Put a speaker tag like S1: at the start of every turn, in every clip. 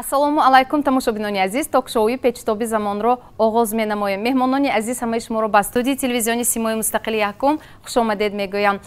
S1: Ассалому алайкум тамошобинони азиз, ток-шоуи печтоби замонро оғоз менамоем. Меҳмонони азиз ҳамаи шуморо ба студии телевизиони Симои Мустақили Якум хушомадед мегӯям.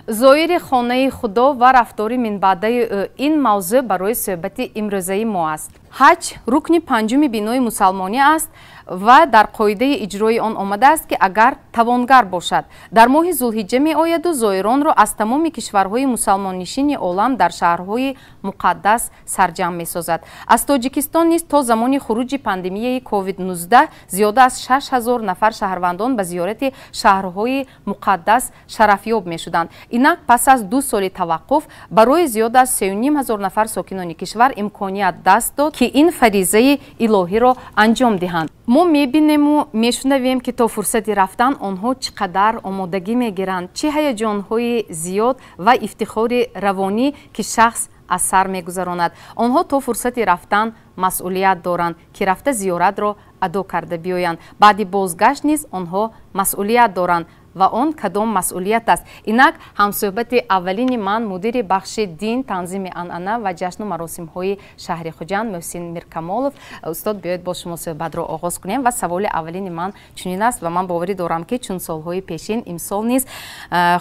S1: Зоири хонаи Худо ва рафтори минбаъдаи ӯ ин мавзӯъ барои суҳбати имрӯзаи мо аст. Ҳаҷ рукни панҷуми бинои мусалмонӣ аст ва дар қоидаи иҷрои он омадааст ки агар тавонгар бошад дар моҳи зулҳиҷҷа меояду зоиронро аз тамоми кишварҳои мусалмоннишини олам дар шаҳрҳои муқаддас сарҷамъ месозад. Аз Тоҷикистон низ то замони хуруҷи пандемияи COVID-19 зиёда аз 6000 нафар шаҳрвандон ба зиёрати шаҳрҳои муқаддас шарафёб мешуданд. Инак пас аз 2 соли таваққуф барои зиёда аз 3500 нафар сокинони кишвар имконият даст дод ки ин фаризаи илоҳиро анҷом диҳанд. Мо мебинему мешунавем ки то фурсати рафтан онҳо чӣ қадар омодагӣ мегиранд, чӣ ҳаяҷонҳои зиёд ва ифтихори равонӣ ки шахс аз сар мегузаронад. Онҳо то фурсати рафтан масъулият доранд ки рафта зиёратро адо карда биёянд. Баъди бозгашт низ онҳо масъулият доранд ва он кадом масъулият аст. Инак ҳамсӯҳбати аввалини ман мудири бахши дин, танзими анъана ва ҷашну маросимҳои шаҳри Хуҷанд Муҳсин Миркамолов. Устод, биёед бо шумо суҳбатро оғоз кунем ва саволи аввалини ман чунин аст ва ман боварӣ дорам ки чун солҳои пешин имсол низ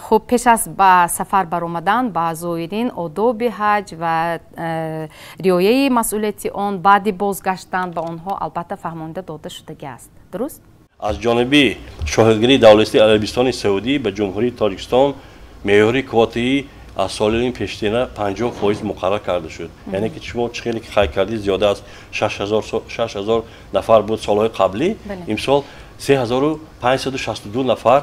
S1: хуб пеш аз ба сафар баромадан ба зоирин одоби ҳаҷ ва риояи масъулияти он баъди бозгаштан ба онҳо албатта фаҳмонида дода шудагӣ аст. Дуруст?
S2: از جانب شاهدگیری دولتی عربستان سعودی به جمهوری تاجیکستان معیار کواتی از سالین پیشینه 50% مقرر کرده شد. یعنی که شما خیلی که خرید کردید زیاده از 6000 نفر بود سالهای قبلی، امسال 3562 نفر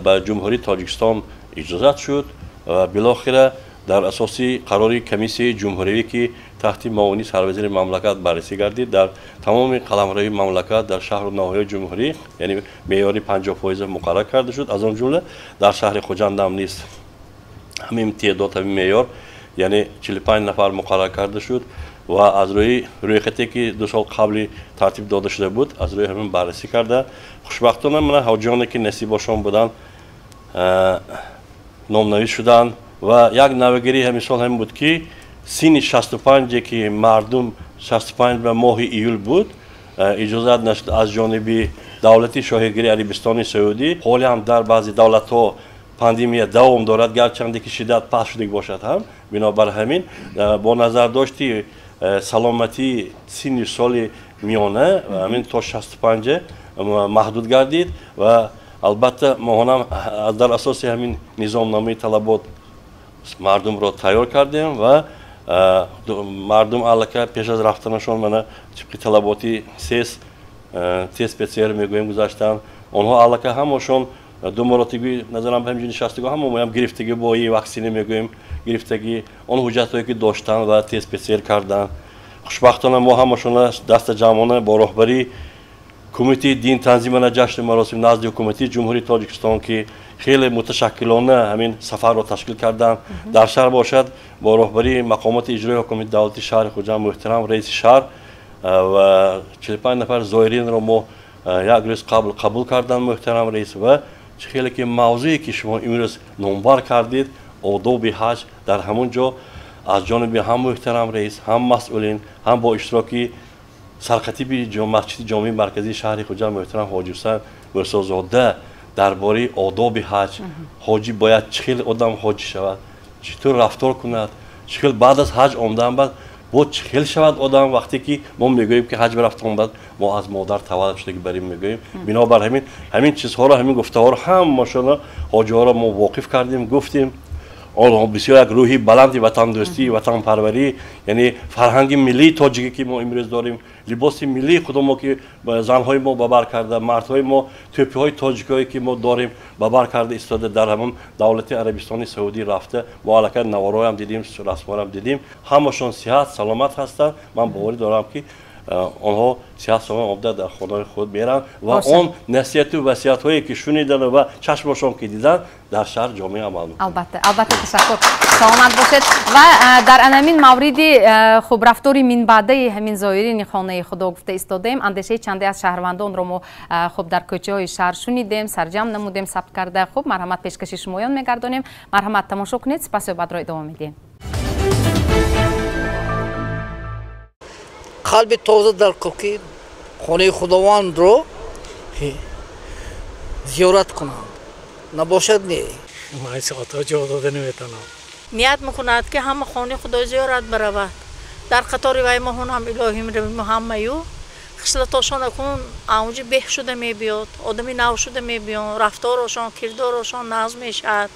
S2: به جمهوری تاجیکستان اجازه شد و بالاخره در اساس قرار کمیسیون جمهوری که تحت معاونی سروزیر مملکت بررسی گردید در تمام قلمروی مملکت در شهر و ناحیه جمهوری یعنی معیار 50% مقرر کرده شد. از آن جمله در شهر خوجند هم نیست همین تعداد همین معیار یعنی 45 نفر مقرر کرده شد و از روی خطی که 2 سال قبل ترتیب داده شده بود از روی همین بررسی کرده. خوشبختانه من حاجیانی که نصیبشون بودن نامنویس شدن و یک نوگیری همین سال هم بود که سین 65 که مردم 65 به ماه ایول بود اجازه نشد از جانب دولتی شاهدگیری عربستان سعودی. حالی هم در بعضی دولت ها پاندمی دوام دارد گرچند که شدت پس شده باشد هم بنابر همین با نظر داشتی سلامتی سین سال میانه همین تا 65 محدود گردید و البته ما هم در اساس همین نظام نامه طلبات مردم را تیار کردیم و مردم علاقه پیش از رفتنشون من طبق طلباتی تست PCR میگویم گذاشتن. آنها علاقه همشون 2 مرتبه نظرم همینجوری نشستگی هم گرفتگی با این واکسینی میگویم گرفتگی اون حجتایی که داشتن و تست PCR کردن. خوشبختانه ما همشون دست جمعانه با راهبری کمیته دین تنظیم جشن مراسم نزد حکومتی جمهوری تاجیکستان که خیلی متشکلانه همین سفر رو تشکیل کردن در شهر باشد با راهبری مقامات اجرایی حکومت دولتی شهر خوجند محترم رئیس شهر و 45 نفر زائرین رو ما یک روز قبول کردن محترم رئیس و خیلی که موضوعی که شما امروز نامبر کردید آداب حج در همون جا از جانب هم محترم رئیس هم مسئولین هم با اشتراکی سرخطیب مسجد جامع مرکزی شهر خوجند محترم حاجی حسین مرسازاده درباره آداب حج حاجی باید چخیل آدم حاجی شود چطور رفتار کند چخیل بعد از حج آمدن بعد با چخیل شود آدم وقتی که ما میگوییم که حج رفتن بعد ما از مادر تولد شده که بریم میگوییم بنابر همین چیزها رو همین گفته‌ها رو هم ماشاءالله حاجی ها رو ما واقف کردیم گفتیم آنها بسیار یک روحی بلندی وطن دوستی وطن پروری یعنی فرهنگ ملی تاجیکی که ما امروز داریم لباس ملی خود ما که زنهای ما ببر کرده مردهای ما توپی های تاجیکی که ما داریم ببر کرده ایستاده در همون دولت عربستان سعودی رفته ما علاقه نوارای هم دیدیم رسما هم دیدیم همشون صحت سلامت هستند. من باوری دارم که آنها سیاست سلامت در خانه خود میرن و اون نصیحت و وصیت هایی که شنیدن و چشمشون که دیدن در شهر جامعه عمل میکنن.
S1: البته تشکر سلامت باشید و در انمین موردی خوب رفتاری من بعدی همین زائرین خانه خدا گفته ایستادیم اندیشه چندی از شهروندان رو ما خوب در کوچه های شهر شنیدیم سرجم نمودیم ثبت کرده خوب مرحمت پیشکشی شمایان میگردونیم مرحمت تماشا کنید سپس بعد را ادامه میدیم.
S3: قلب تازه در که خانه خداوند رو زیارت کنند نباشد نه
S4: من ساعتها جا داده نمیتونم
S5: نیت میکند که همه خانه خدا زیارت برود در قطار وی ما هم الهی میرویم همه خصلتاشان اکنون اونجا به شده میبیاد آدمی نو شده میبیاد رفتارشان کردارشان نقض میشد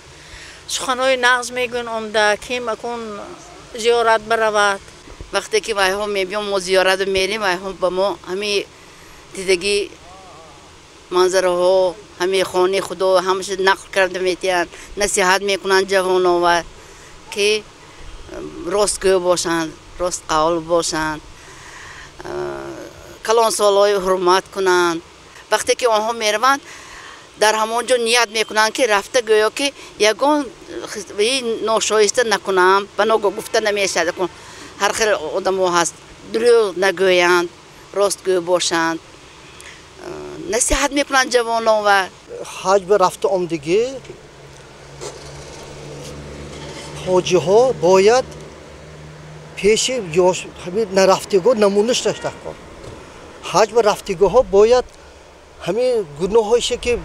S5: سخنهای نقض میگن عمده کیم اکن زیارت برود
S6: وقتی که وای هم میبیم ما زیارت میریم وای هم با ما همین دیدگی منظره ها همین خانه خدا همش نقل کرده میتین نصیحت میکنن جوانان و که راستگو باشند راست قول باشند کلان سالای حرمت کنند وقتی که آنها میروند در همونجا نیت میکنند که رفته گویا که یگان ناشایسته نکنم بنا گفته نمیشه هر خیلی آدم ها هست دروغ نگویند راستگو باشند نصیحت میکنند جوانان و
S3: حج به رفته آمدگی حاجی ها باید پیش همین نرفتگاه نمونش داشته کن حج به رفتگاه ها باید همین گناه هایشه که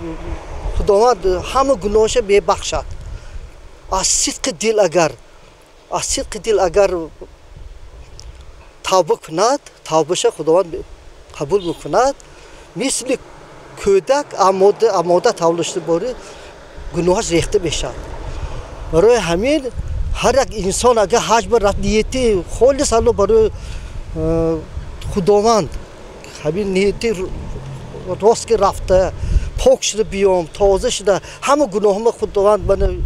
S3: خداوند همه گناهش ببخشد از صدق دل اگر توبه کند توبهش خداوند قبول میکند مثل کودک آماده تولشته باره گناهش ریخته بشد برای همین هر یک انسان اگر حج به رفت نیتی خالص الله برای خداوند همین نیتی راست که رفته پاک شده بیام تازه شده همه گناهام خداوند من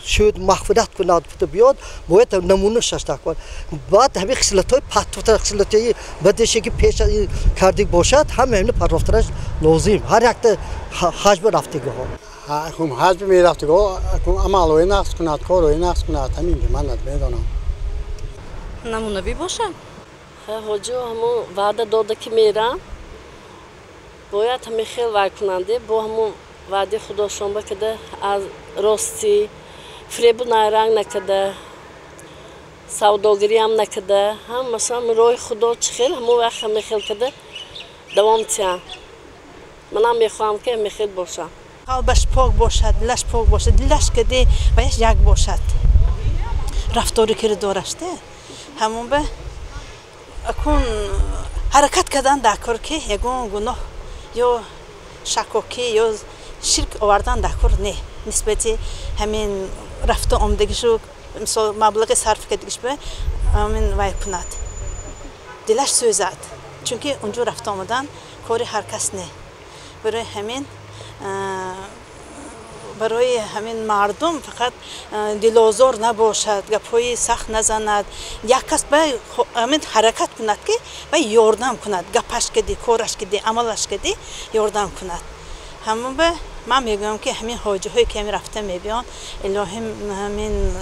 S3: شاید مغفرت کند بیاد باید نمونه شسته کن بعد همین خصلت‌های پتوتر خصلت‌های بدیشه که پیش کرده باشد همه همین پرداختنش لازم هر یک حج به رفتگاه ها
S4: اکم حج می رفتگاه اکم عملوی نقص کند کاروی نقص کند همین من نمیدونم
S5: نمونه بی باشه
S7: حاجی همون وعده داده که میرم باید همین خیلی وعده کننده با همون وعده خداشون بکده از راستی فریب نرنگ نکده سوداگری هم نکده هم مثلا روی خدا چه خیلی همون وقت همین خیلی کده دوام تیم منم میخواهم که همین خیلی باشم
S5: قلبش پاک باشد دلش پاک باشد دلش کده باید یک باشد رفتاری که دارشته همون به اکون حرکت کردن در کار که یگون گناه یا شکاکی یا شرک آوردن در کار نه نسبتی همین رفته آمدگیشو مثلا مبلغ صرف کردگیش به همین وای کند دلش سوزد چون که اونجا رفته آمدن کاری هر کس نه برای همین برای همین مردم فقط دلازار نباشد گپای سخت نزند یک کس به همین حرکت کند که به یاردم کند گپش کدی کارش کدی عملش کدی یاردم کند همون به من میگم که همین حاجی هایی که همین رفته میبیان الهی همین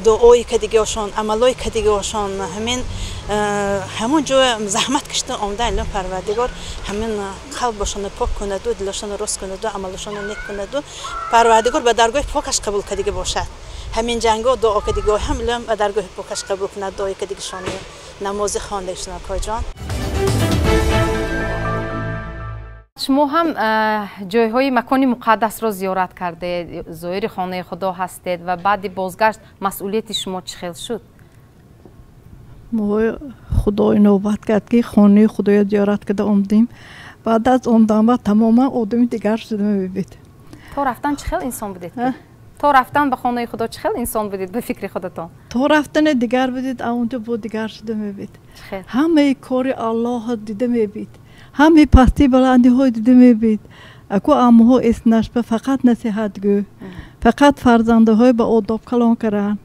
S5: دعایی که دیگه هاشون عملایی که دیگه هاشون همون جو زحمت کشته آمده الان پروردگار همین قلبشون پاک کند و دلشون راست کند و عملشون نیک کند و پروردگار به درگاه پاکش قبول کدیگه باشد همین جنگا دعا که دیگه هم الان به درگاه پاکش قبول کند دعایی که دیگه شون نماز خوانده شون کای جان
S1: شما هم جایهای مکانی مقدس را زیارت کرده زایر خانه خدا هستید و بعد بازگشت مسئولیت شما چه خیلی شد؟
S8: ما خدای نوبت کرد که خانه خدای زیارت کرده آمدیم بعد از آمدن تماما آدمی دیگر شده میبید
S1: تا رفتن چه خیلی انسان بودید؟ تا رفتن به خانه خدا چه خیلی انسان بودید به فکر خودتان؟
S8: تا رفتن دیگر بودید اونجا بود دیگر شده میبید همه کار الله دیده میبید همه پستی بلندی های دیده میبید اکو امه ها اسنش به فقط نصیحت گو فقط فرزنده های به آداب کلان کردن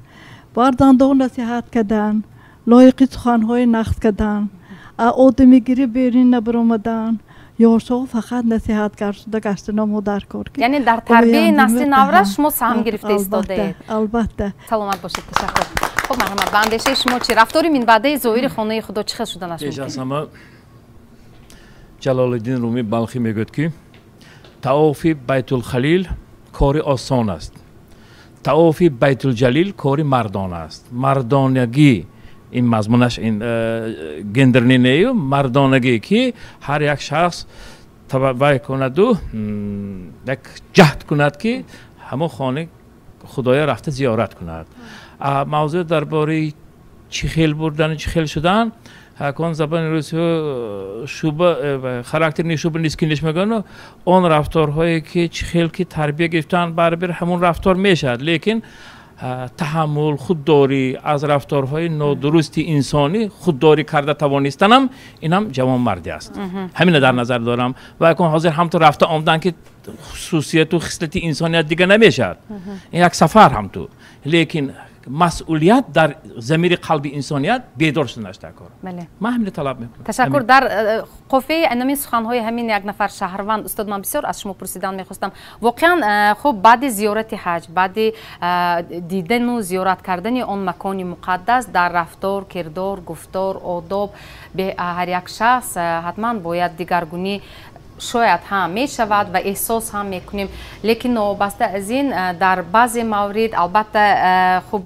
S8: فرزنده ها نصیحت کردن لایقی سخن های نقص کردن آدمی گیری بیرین نبرامدن یارشا فقط نصیحت کرد شده گشت نامو در کار کرد
S1: یعنی در تربیه نسل نوره شما سهم گرفته ایستاده
S8: البته
S1: سلامت باشید تشکر خب مرحبا به اندیشه شما چی رفتاری من بعد زایر خانه خدا چه خیلی شدنش ممکن
S9: جلال الدین رومی بلخی میگوید که طواف بیت الخلیل کاری آسان است طواف بیت الجلیل کاری مردان است مردانگی این مضمونش این گندرنینه و مردانگی که هر یک شخص توبه کند و یک جهد کند که همون خانه خدای رفته زیارت کند. موضوع درباره چخیل بردن چخیل شدن کن زبان روسی شوبه خاراکتر شوبه نیسکینش میگن اون رفتارهایی که چخیل که تربیت گرفتن برابر همون رفتار میشد، لیکن تحمل خودداری از رفتارهای نادرست انسانی خودداری کرده توانستنم اینم جوان مردی است. همین در نظر دارم و اکنون حاضر هم تو رفته آمدن که خصوصیت و خصلت انسانیت دیگه نمیشد، این یک سفر هم تو، لیکن مسئولیت در ضمیر قلب انسانیت بیدار شدن است.
S1: بله.
S9: من همین طلب میکنم.
S1: تشکر. در قفه انمی سخنهای همین یک نفر شهروند استاد، من بسیار از شما پرسیدن میخواستم واقعا خب بعد زیارت حج، بعد دیدن و زیارت کردن اون مکان مقدس در رفتار، کردار، گفتار، آداب به هر یک شخص حتما باید دیگرگونی شاید هم می شود و احساس هم می کنیم، لیکن وابسته از این در بعضی موارد البته خب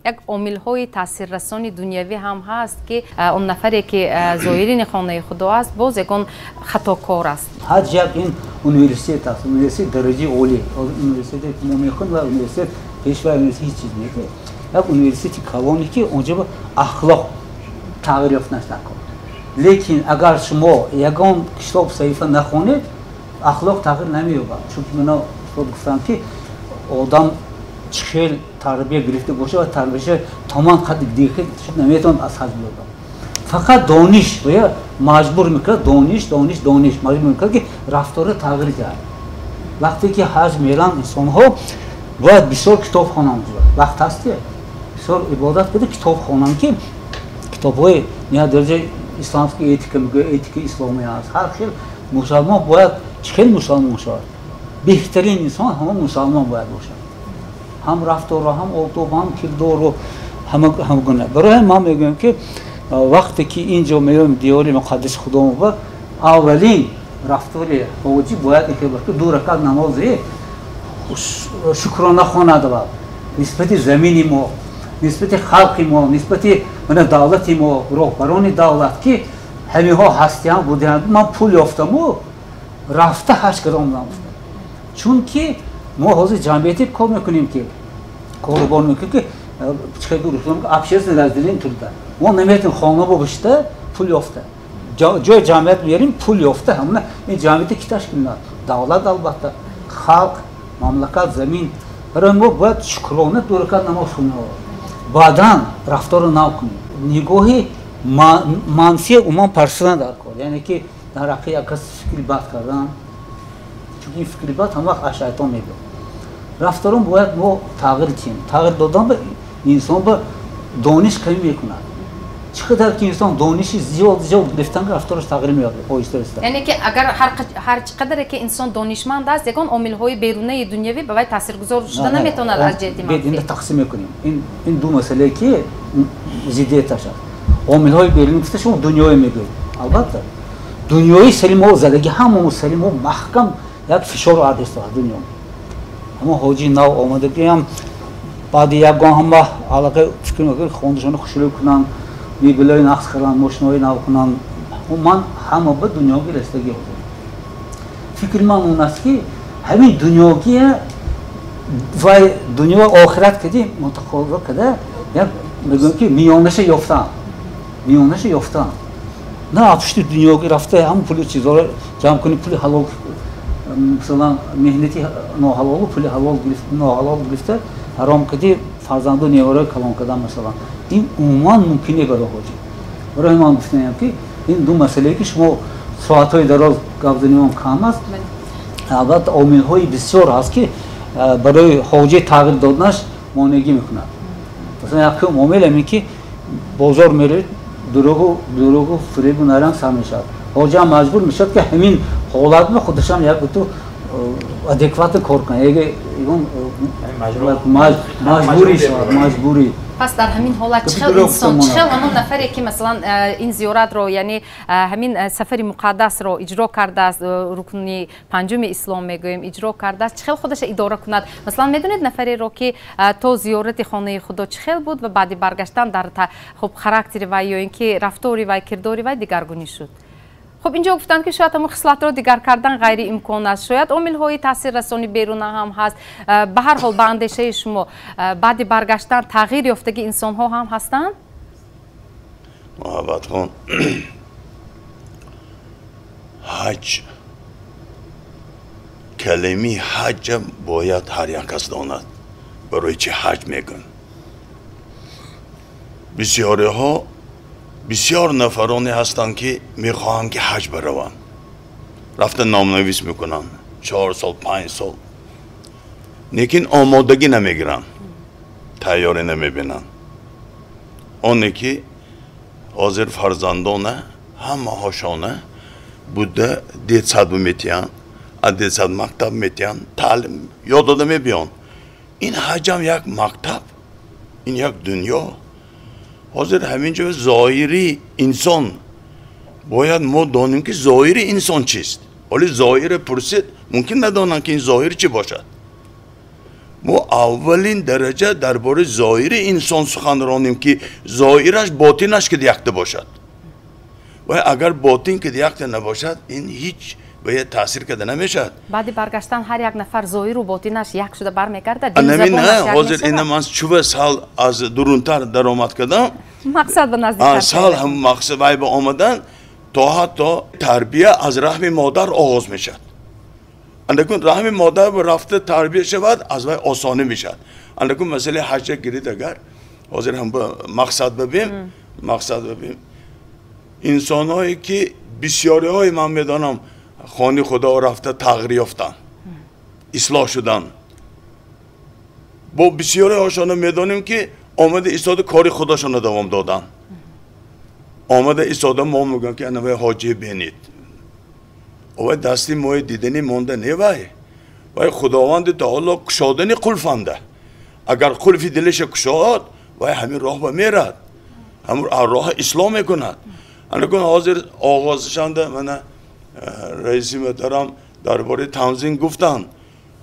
S1: یک عامل های تاثیررسانی دنیوی هم هست که اون نفری که زائرین خانه خدا است باز یکون خطاکار است.
S10: حج یک این یونیورسیت است، یونیورسیت درجه عالی، یونیورسیت مومیخون و یونیورسیت پیشوا یونیورسیت هیچ چیز نیست. یک یونیورسیت کلانی که اونجا با اخلاق تغییر یافت نشده. لیکن اگر شما یگان کتاب صحیفه نخونید اخلاق تغییر نمی‌یابد، چون من گفتم که آدم چخیل تربیت گرفته باشه و تربیتش تمام خود دیگه نمیتونه از حد بیاد. فقط دانش باید مجبور میکنه، دانش مجبور میکنه که رفتار تغییر کنه. وقتی که حج میرن انسان ها باید بسیار کتاب خوانند، وقت هستی بسیار عبادت بده، کتاب خوانند که کتاب های نه درجه اسلامی اتیکا میگه، اتیکا اسلامی است. هر خیل مسلمان باید چخیل مسلمان شود، بهترین انسان همه مسلمان باید باشه، هم رفتار و هم آداب هم کردار و هم گونه. برای ما میگم که وقتی که اینجا میرم دیار مقدس خدا و اولین رفتار حاجی باید که دو رکعت نمازی شکرانه خواند و نسبت زمین ما، نسبت خلق ما، نسبت من دولت ما، رهبران دولت که همه ها هستیان بودند، من پول یافتم و رفته حج کردم نمافتم، چون که ما حاضر جمعیتی کار میکنیم که کاربان میکنیم که چه دور کنیم که ابشیز نزدیلین طور ده ما نمیتونیم خانه باشته پول یافته جای جمعیت میاریم پول یافته همونه این جمعیتی که تشکیل نداد دولت البته خلق مملکت زمین برای ما باید شکرانه دو رکعت نماز خونیم بعداً رفتار رو نو کنیم نگاهی منفی عموم پرسیدن در کار یعنی که در حقی یک کس فکری بد کردن چون این فکری بد هم وقت از شیطان میگه رفتارون باید ما تغییر کنیم تغییر دادن به انسان به دانش کمی میکنه چقدر که انسان دانشی زیاد گرفتن که رفتارش تغییر میاد آهسته آهسته
S1: یعنی که اگر هر چقدر که انسان دانشمند است یکان عامل های بیرونی دنیوی به وی تاثیرگذار شده نمیتونه از جهت منفی
S10: این تقسیم میکنیم این دو مسئله که ضدیتش است عامل های بیرونی گفته شما دنیای میگید البته دنیای سلیم و زدگی همون سلیم و محکم یک فشار عادست است دنیا اما حاجی نو آمده که هم بعد یک گاه هم با علاقه فکر میکنم خوندشون خوشحال کنن میبلای نقص کردن ماشینای نو کنن و من همه به دنیاوی رسیدگی بودم فکر من اون است که همین دنیاوی و دنیا آخرت کدی متقابل کده یک میگم که میانش یافتن نه آتشتی دنیاوی رفته هم پول چیزا رو جمع کنی پول حلال مثلا مهنتی ناحلال پول حلال گرفته حرام کدی فرزندان نیاره کلام کردن مثلا این عموما ممکنه برای حاجی برای من گفتم که این دو مسئله که شما ساعت‌های دراز گفتنیم کم است البته عامل‌های بسیار هست که برای حاجی تغییر دادنش مانعی میکنه مثلا یک عامل همین که بازار میره دروغ و فریب و نرنگ سر میشد حاجی هم مجبور میشد که همین حالت به خودش هم یک تو ادکوات کار کنه اگه مجبوری
S1: پس در همین حالت چخل انسان چخل آن نفری که مثلا این زیارت رو یعنی همین سفر مقدس رو اجرا کرده است رکن پنجم اسلام میگویم اجرا کرده است چخل خودش اداره کند مثلا میدونید نفری رو که تو زیارت خانه خدا چخل بود و بعد برگشتن در خب خاراکتر و یا اینکه رفتاری و کرداری و دیگرگونی شد خب اینجا گفتن که شاید هم خصلت رو دیگر کردن غیر امکان است شاید عامل های تاثیر رسانی بیرون هم هست به هر حال به اندیشه شما بعد برگشتن تغییر یافتگی انسان ها هم هستند
S11: محبت خان حج کلمه حج باید هر یک کس داند برای چه حج میگن بسیار نفرانی هستند که میخواهند که حج بروند رفتن نامنویس میکنن 4 سال 5 سال لیکن آمادگی نمیگیرن تیاری نمیبینن اونی که حاضر فرزندانه همه هاشانه بوده دیت میتین دیت مکتب میتین تعلیم یاد داده میبیان این حج هم یک مکتب این یک دنیا حاضر همینجا ظاهری انسان باید ما دانیم که ظاهری انسان چیست ولی ظاهر پرسید ممکن ندانم که این ظاهر چی باشد ما اولین درجه درباره ظاهر انسان سخنرانیم که ظاهرش باطنش که دیکته باشد و اگر باطن که دیکته نباشد این هیچ به تاثیر کرده نمیشد
S1: بعد برگشتن هر یک نفر ظاهر و باطنش یک شده برمیگرده
S11: نه حاضر این من 40 سال از درونتر درآمد کردم
S1: مقصد به نزدیک
S11: سال هم مقصد به آمدن تا حتی تربیه از رحم مادر آغاز میشد اندکون رحم مادر رفته تربیه شود از وی آسانه میشد اندکون مسئله حج گیرید اگر حاضر هم مقصد ببین انسان هایی که بسیاری های من میدانم خانه خدا رفته تغییر یافتن اصلاح شدن با بسیاری هاشان میدانیم که آمده ایستاده کاری خداشان دوام دادن آمده ایستاده ما میگن که انوی حاجی بینید او دستی ما دیدنی مونده نیوی و خداوند تعالی کشادنی قلفنده اگر قلفی دلش کشاد و همین راه با میرد همین راه اسلام میکند انکن حاضر آغازشانده من رئیسی محترم درباره تنظیم گفتن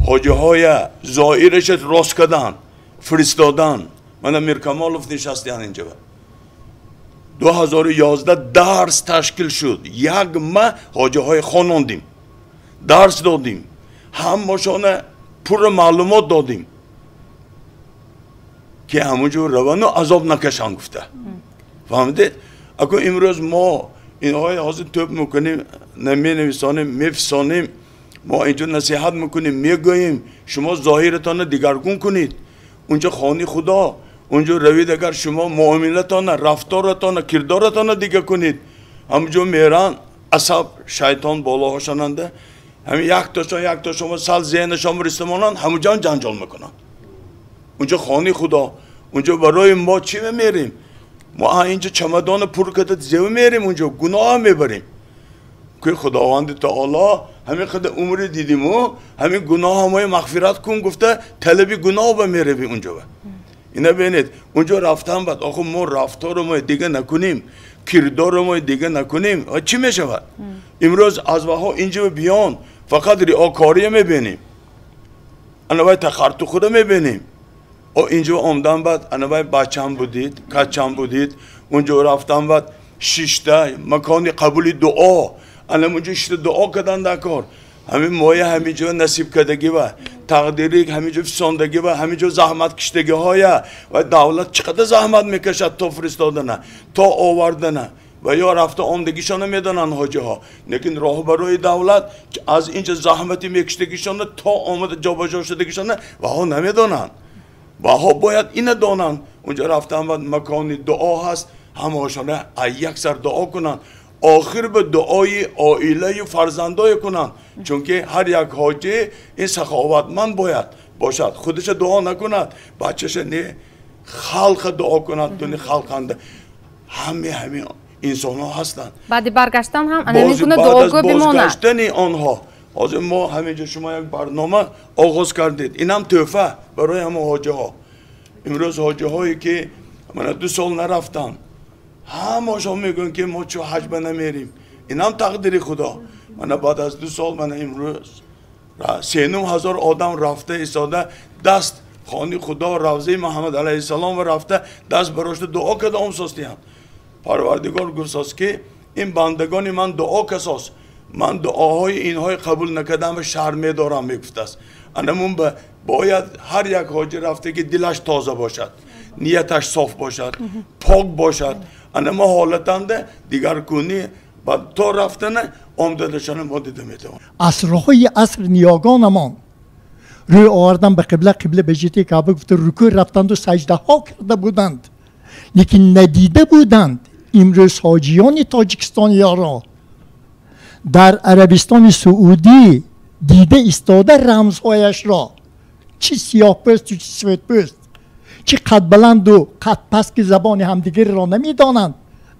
S11: حاجی های ظاهرش راست کردن فرستادن من میرکمالوف نشستیم اینجا 2011 درس تشکیل شد یک ماه حاجی های خواندیم درس دادیم همشان پر معلومات دادیم که همونجور روان و عذاب نکشن گفته فهمیدید؟ اگه امروز ما اینهای حاضر توپ میکنیم نمینویسانیم میفسانیم ما اینجا نصیحت میکنیم میگوییم شما ظاهرتان دیگرگون کنید اونجا خانه خدا اونجا روید اگر شما معاملتان رفتارتان کردارتان دیگه کنید همونجا میرن عصب شیطان بالا هاشاننده همین یک تا شما سال ذهن شما رستمانان همونجا جنجال میکنن اونجا خانه خدا اونجا برای ما چی میریم ما اینجا چمدان پر کرده زیو میریم اونجا گناه میبریم که خداوند تعالی همین قدر عمر دیدیم و همین گناه همه مغفرت کن گفته طلبی گناه با میروی اونجا اینا بینید اونجا رفتن بعد آخه ما رفتار ما دیگه نکنیم کردار ما دیگه نکنیم چی میشود امروز از وها اینجا بیان فقط ریاکاری میبینیم انوای تخرط خود میبینیم او اینجا آمدن بعد انوای بچم بودید کچم بودید اونجا رفتن بعد شیشته مکان قبول دعا الان اونجا شیشته دعا کردن دکار همین مایه همینجا نصیب کردگی و تقدیری همینجا فساندگی و همینجا زحمت کشتگی های و دولت چقدر زحمت میکشد تا فرستادنه تا آوردنه و یا رفته آمدگیشان میدانن حاجی ها لیکن راه برای دولت از اینجا زحمتی میکشتگیشان تا آمد جابجا شدگیشان و ها نمیدانن و ها باید این دانن اونجا رفتن و مکان دعا هست همه هاشانه یک سر دعا کنن آخر به دعای عائله و فرزندای کنن چون که هر یک حاجی این سخاوتمند باید باشد خودش دعا نکند بچهش نه خلق دعا کند دنی خلقنده همه انسان ها هستند
S1: بعد برگشتن هم نمیتونه دعاگو بمونه
S11: بازگشتن آنها حاضر ما همینجا شما یک برنامه آغاز کردید این هم تحفه برای همه حاجی ها امروز حاجی هایی که من 2 سال نرفتم همه‌شون میگن که ما چو حج نمیریم اینم تقدیر خدا من بعد از 2 سال من امروز 39,000 آدم رفته ایستاده دست خانه خدا روضه محمد علیه السلام و رفته دست براشت دعا کرده امساستیم پروردگار گفت که این بندگان من دعا کساست من دعاهای اینهای قبول نکردم و شرمه دارم میگفت است انمون باید هر یک حاجی رفته که دلش تازه باشد نیتش صاف باشد پاک باشد انما حالتنده دیگر کنی و تا رفتن آمدادشان ما دیده میتوان
S12: عصرهای عصر نیاگانمان روی آوردن به قبله به جهت کعبه گفته رکوع رفتند و سجده ها کرده بودند لیکن ندیده بودند امروز حاجیان تاجیکستانی را در عربستان سعودی دیده ایستاده رمزهایش را چی سیاه پوست و چی سفید پوست چی قد بلند و قد پست که زبان همدیگر را نمیدانند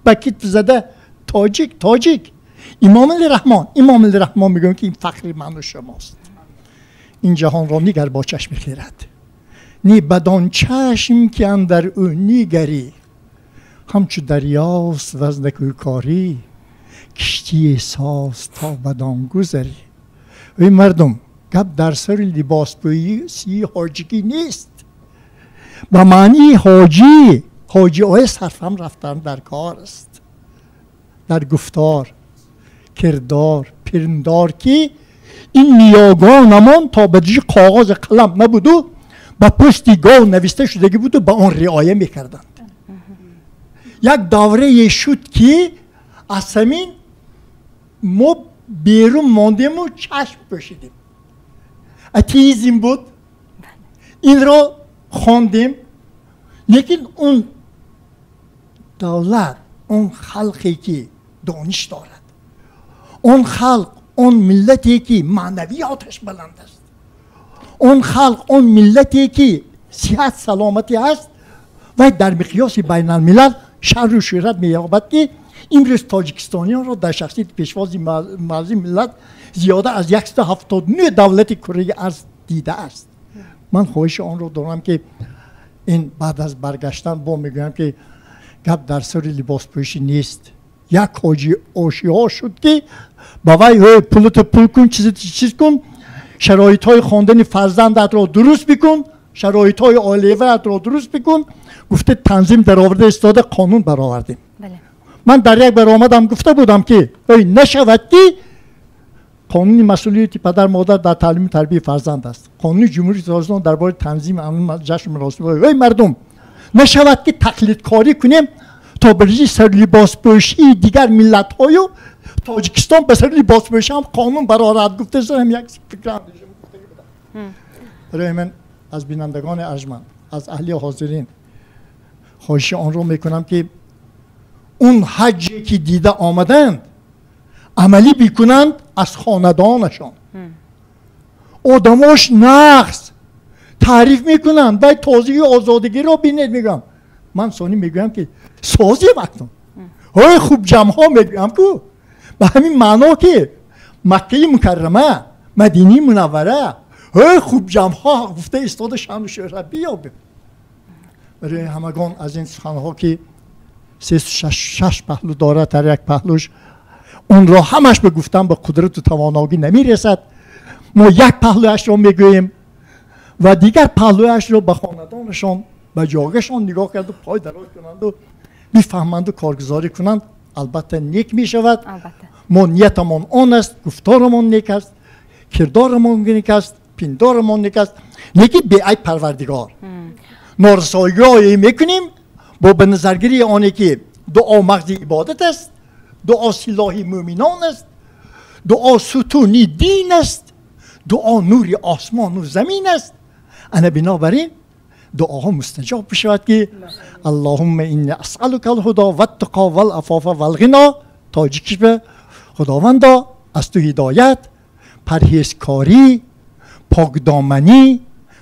S12: با کتف زده تاجیک امام الرحمن میگن که این فخر من و شماست این جهان را نیگر با چشم خیرت نی بدان چشم که اندر او نیگری همچو دریاست وزن کوکاری کشتی احساس تا بدان گذری وی مردم گپ در سر لباس پوشی حاجگی نیست و معنی حاجی های صرفم رفتن در کار است در گفتار کردار پرندار که این نیاگانمان تا به جای کاغذ قلم نبود و با پشتی گاو نوشته شدگی بود و با آن رعایه میکردند یک دوره شد که از همین ما بیرون ماندیم و چشم پوشیدیم اتیزم بود این را خواندیم لیکن اون دولت اون خلقی که دانش دارد اون خلق اون ملتی که معنویاتش بلند است اون خلق اون ملتی که صحت سلامتی هست و در مقیاس بین الملل شر و شهرت می‌یابد که امروز تاجیکستانیان را در شخصیت پیشواز معظم ملت زیاده از 179 دولت کره ارض دیده است من خواهش آن را دارم که این بعد از برگشتن با میگویم که گپ در سر لباس پوشی نیست یک حاجی آشی‌ها شد که با وی پولت پول کن چیز کن شرایط های خواندن فرزندت را درست بکن شرایط های عائله‌ات را درست بکن گفته تنظیم در آورده استاده قانون برآوردیم من در یک بار آمدم گفته بودم که نشود که قانون مسئولیت پدر مادر در تعلیم تربیت فرزند است قانون جمهوری اسلامی درباره تنظیم عمل جشن مراسم مردم نشود که تقلید کاری کنیم تا برای سر لباس پوشی دیگر ملت های و تاجیکستان به سر لباس پوشی هم قانون برآورد گفته هم یک فکر هم برای من از بینندگان ارجمند از اهل حاضرین خواهش آن رو میکنم که اون حجی که دیده آمدند عملی بکنند از خاندانشان آدماش نقص تعریف میکنند باید تازگی آزادگی رو بینید میگم من سانی میگویم که سازی وقتم های خوب جمع ها میگویم که به همین معنا که مکه مکرمه مدینه منوره های خوب جمع ها گفته استاد شان و شهرت بیابیم برای همگان از این سخن ها که 6 پهلو داره در یک پهلوش اون را همش به گفتن به قدرت و توانایی نمیرسد ما یک پهلوش را میگوییم و دیگر پهلوش را به خاندانشان به جاگشان نگاه کرد و پای دراز کنند و میفهمند و کارگزاری کنند البته نیک میشود ما نیتمان آن است گفتارمان نیک است کردارمان نیک است پندارمان نیک است لیکن به ای پروردگار نارسایی میکنیم با به نظرگیری آنی که دعا مغز عبادت است دعا سلاح مومنان است دعا ستونی دین است دعا نور آسمان و زمین است انا بنابراین دعاها مستجاب بشود که اللهم انی اسألک الهدى والتقى والعفاف والغنى تاجیکش به خداوندا از تو هدایت پرهیزکاری پاکدامنی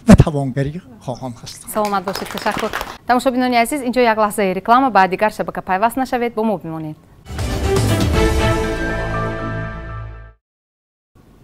S12: و توانگری خواهم هستم.
S1: سلامت باشید. تشکر. تماشابینان عزیز اینجا یک لحظه رکلام بعد دیگر شبکه پیوست نشوید با ما بمانید.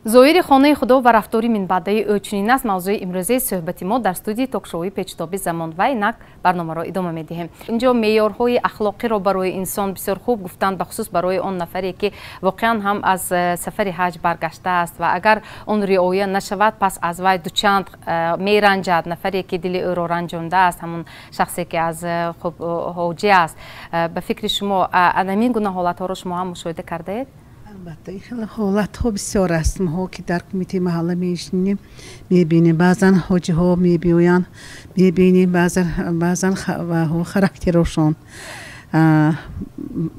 S1: زویر خانه خدا و رفتاری من بعدی او چنین است موضوع امروزی صحبت ما در استودیو تاکشوی پیچتابی زمان و اینک برنامه را ادامه میدهیم. اینجا معیارهای اخلاقی را برای انسان بسیار خوب گفتند، بخصوص برای آن نفری که واقعا هم از سفر حج برگشته است و اگر آن رعایت نشود پس از وی دوچند میرنجد. نفری که دل او را رنجانده است همون شخصی که از خب حاجی است. به فکر شما همین گونه حالت ها را شما هم مشاهده کرده اید؟
S13: البته این حالت ها بسیار است. ما که در کمیته محله میشینیم میبینیم بعضا حاجی ها میبینیم بعضا خراکترشون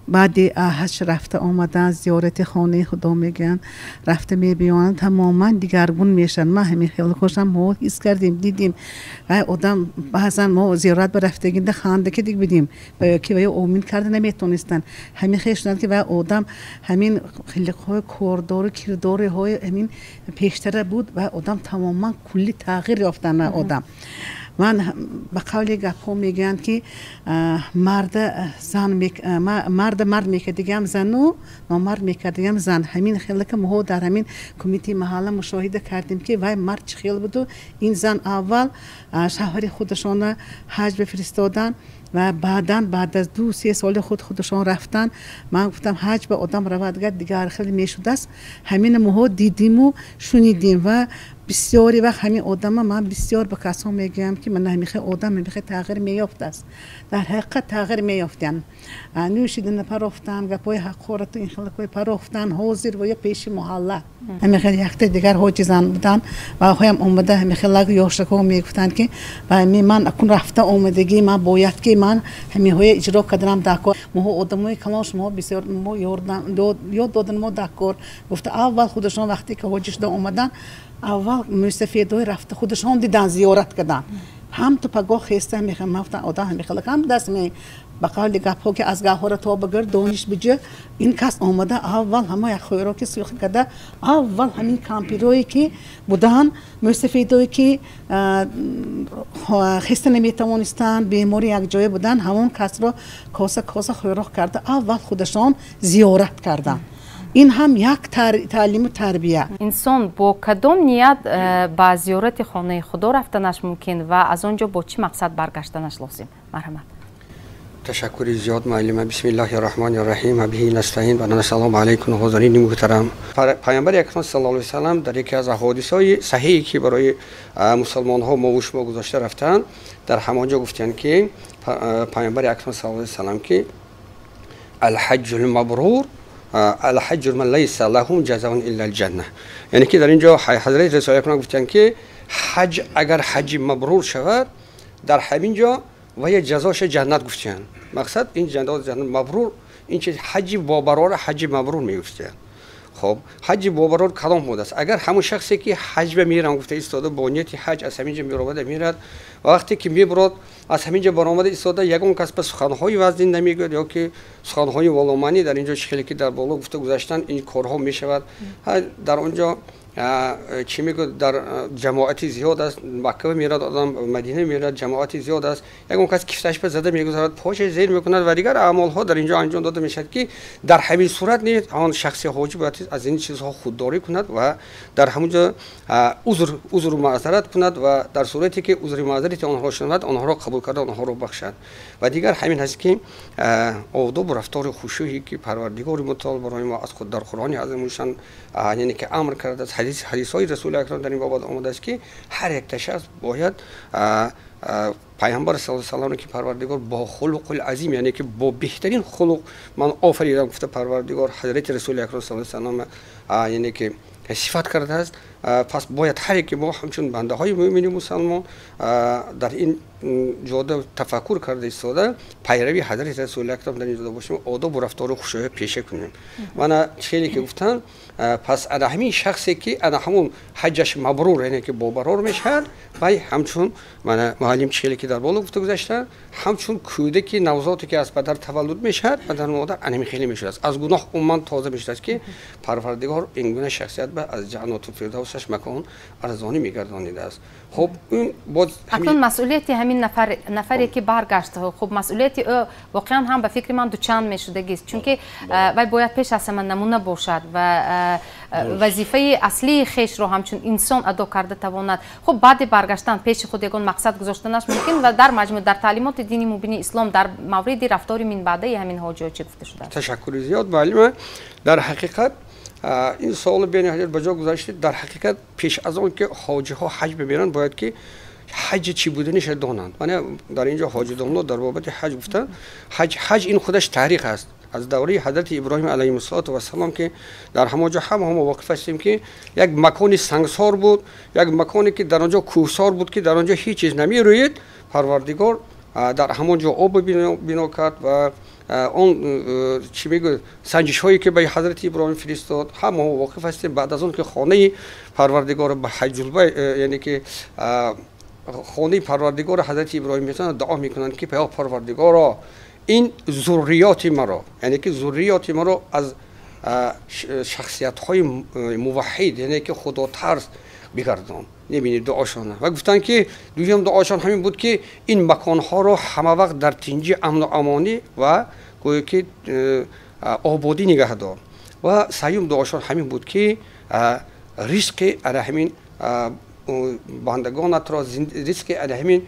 S13: بعد حج رفته آمدن زیارت خانه خدا میگن رفته میبینن تماما دیگرگون میشن. ما همین خیلی خوشم ما حس کردیم دیدیم و آدم بعضا ما زیارت برفتگی ده خانده که دیگه بدیم که وای امید کرده نمیتونستن همین خیشند که و آدم همین خیلی خواه کوردار کردار های همین پیشتر بود و آدم تماما کلی تغییر یافتن آدم. من به قول گپ‌ها میگن که مرد میکرد دیگه هم زن و نامرد میکرد دیگه هم زن. همین خیلی که ما در همین کمیته محله مشاهده کردیم که وای مرد چه خیلی بود و این زن اول شوهر خودشان حج بفرستادن و بعد از 2-3 سال خودشان رفتن. من گفتم حج به آدم روادگر دیگه خیلی میشده است. همین ما دیدیم و شنیدیم و بسیاری وقت همین آدم من بسیار به کسان میگم که من نمیخه آدم میخه تغییر میافته است. در حقیقت تغییر میافتن نوشیدن پرافتن گپای حق خورت این خلقای پرافتن حاضر و یا پیش محله همیشه یکت دیگر حاجی زن بودن و هم اومده همیشه لگ یاشکو میگفتن که و من اکن رفته اومدگی من باید که من همیشه اجرا کردم دکور ما آدمای کماش ما بسیار ما یاد دادن ما دکور گفته اول خودشون وقتی که حاجیش دا اومدن اول مستفیدای رفته خودشون دیدن زیارت کردن هم تو پگاه خسته میخوام مفتن آدم همیشه هم دست می بقال گپ‌ها که از گاهواره تا بگر دانش بجه این کس آمده اول همه خوراکی سیخ کرده اول همین کامپیروی که بودن مستفیدایی که خسته نمیتوانستن بیماری یک جای بودن همون کس را کاسه خوراک کرده اول خودشان زیارت کردن. این هم یک تعلیم و تربیه.
S1: انسان با کدام نیت با زیارت خانه خدا رفتنش ممکن و از آنجا با چه مقصد برگشتنش لازم؟ مرحمت.
S14: تشکر زیاد معلم. بسم الله الرحمن الرحیم و به نستعین و السلام علیکم حاضرین محترم. پیامبر اکرم صلی الله علیه و سلم در یکی از احادیث‌های صحیحی که برای مسلمان ها ما گذاشته رفتن در همانجا گفتن که پیامبر اکرم صلی الله علیه و سلم که الحج المبرور الحج من لیس لهم جزاء الا الجنه، یعنی که در اینجا حضرت رسول اکرم گفتن که حج اگر حج مبرور شود در همینجا و یه جزاش جنت گفتن. مقصد این جنت مبرور این چه حج با برار حج مبرور میگفتن. خب حج با برار کدام بود است؟ اگر همون شخصی که حج به میرم گفته ایستاده با نیت حج از همینجا میروده میرد وقتی که میبرد از همینجا برآمده ایستاده یگان کس به سخنهای وزین نمیگه یا که سخنهای ولومانی در اینجا شکلی که در بالا گفته گذاشتن این کارها میشود. در اونجا چی میگه در جماعتی زیاد است مکه میرد آدم مدینه میرد جماعتی زیاد است یگان کس کفتش به زده میگذارد پاش زیر میکند و دیگر اعمال ها در اینجا انجام داده میشد که در همین صورت نیست آن شخصی حاجی باید از این چیزها خودداری کند و در همونجا عذر و معذرت کند و در صورتی که عذر و معذرت آنها شنود آنها را قبول کرد آنها را بخشد. و دیگر همین هست که آداب و رفتار خشوعی که پروردگار متعال برای ما از خود در قرآن عظیمشان یعنی که امر کرده است. حدیث های رسول اکرم در این باب آمده است که هر یک شخص باید پیامبر صلی الله علیه و آله که پروردگار با خلق العظیم یعنی که با بهترین خلق من آفریدم گفته پروردگار حضرت رسول اکرم صلی الله علیه و آله یعنی که صفت کرده است. پس باید هر یک ما همچون بنده های مؤمن مسلمان در این جاده تفکر کرده ایستاده پیروی حضرت رسول اکرم در این جاده باشیم آداب و رفتار خشوع پیشه کنیم. و انا چیزی که گفتن پس انا همین شخصی که انا همون حجش مبرور یعنی که با برار میشد و همچون من معلم چیزی که در بالا گفته گذاشتن همچون کودکی نوزادی که از پدر تولد میشد و در مادر انمی خیلی میشد از گناه عموما تازه میشد که پروردگار این گونه شخصیت به از جنات الفردوس مخصوص مکان ارزانی میگردانیده است. خب اون باز
S1: اکنون مسئولیت همین نفری که برگشت، خب مسئولیت او واقعا هم به فکر من دوچند میشدگی است، چون که وای باید پیش از همه نمونه باشد و وظیفه اصلی خیش رو همچون انسان ادا کرده تواند. خب بعد برگشتن پیش خود یگان مقصد گذاشتنش ممکن و در مجموع در تعلیمات دینی مبین اسلام در مورد رفتار من بعده همین حاجی چه گفته شده؟
S14: تشکر زیاد معلومه. در حقیقت این سوال بین حضرت بجا گذاشتید. در حقیقت پیش از اون که حاجی ها حج ببرن باید که حج چی بودنش دانند. من در اینجا حاجی دامنو در بابت حج گفتن. حج این خودش تاریخ است. از دوره حضرت ابراهیم علیه السلام که در همونجا هم واقف هستیم که یک مکانی سنگسار بود، یک مکانی که در آنجا کوهسار بود که در آنجا هیچ چیز نمی روید. پروردگار در همونجا آب بنا کرد و اون چی میگه سنجش هایی که به حضرت ابراهیم فرستاد هم واقف هستیم. بعد از اون که خانه پروردگار به حج البیت یعنی که خانه پروردگار حضرت ابراهیم میتونن دعا میکنن که پیام پروردگارا این ذریات مرا، یعنی که ذریات مرا از شخصیت های موحد یعنی که خدا ترس بگردان. نمی‌بینید دعاشون و گفتن که دویم دعاشون همین بود که این مکان ها رو همه وقت در تنجی امن و امانی و گویا که آبادی نگه دار. و سیوم دعاشون همین بود که ریسک همین بندگان را ریسک همین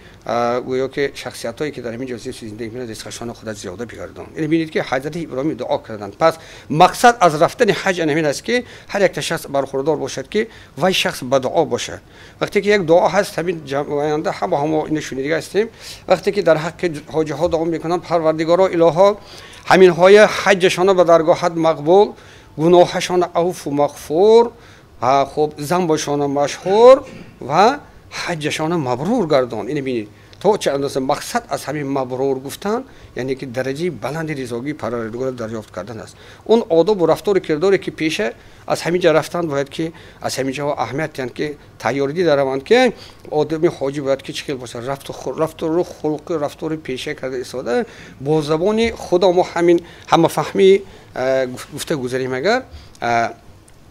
S14: گویا که شخصیت هایی که در همین جزیره زندگی می‌کنند ریسکشان خود زیاده بگردان. یعنی ببینید که حضرت ابراهیم دعا کردند. پس مقصد از رفتن حج همین است که هر یک شخص برخوردار باشد که وای شخص به دعا باشد. وقتی که یک دعا هست همین جمعانده هم این شنیده هستیم. وقتی که در حق حاجی ها دعا میکنند پروردگارا الها همین های حجشان به درگاهت مقبول، گناهشان عفو و مغفور، خب ذنبشان مشهور و حجشان مبرور گردان. اینو ببینید تو چه اندازه مقصد از همین مبرور گفتن یعنی که درجه بلند رضایت پروردگار دریافت کردن است. اون آداب و رفتار کرداری که پیشه از همینجا رفتن باید که از همینجا اهمیت دهند که تیاری دارند که آدمی حاجی باید که چه باشه رفتار خلق رفتار پیشه کرده استفاده با زبان خدا ما همین هم فهمی گفته گذاریم. اگر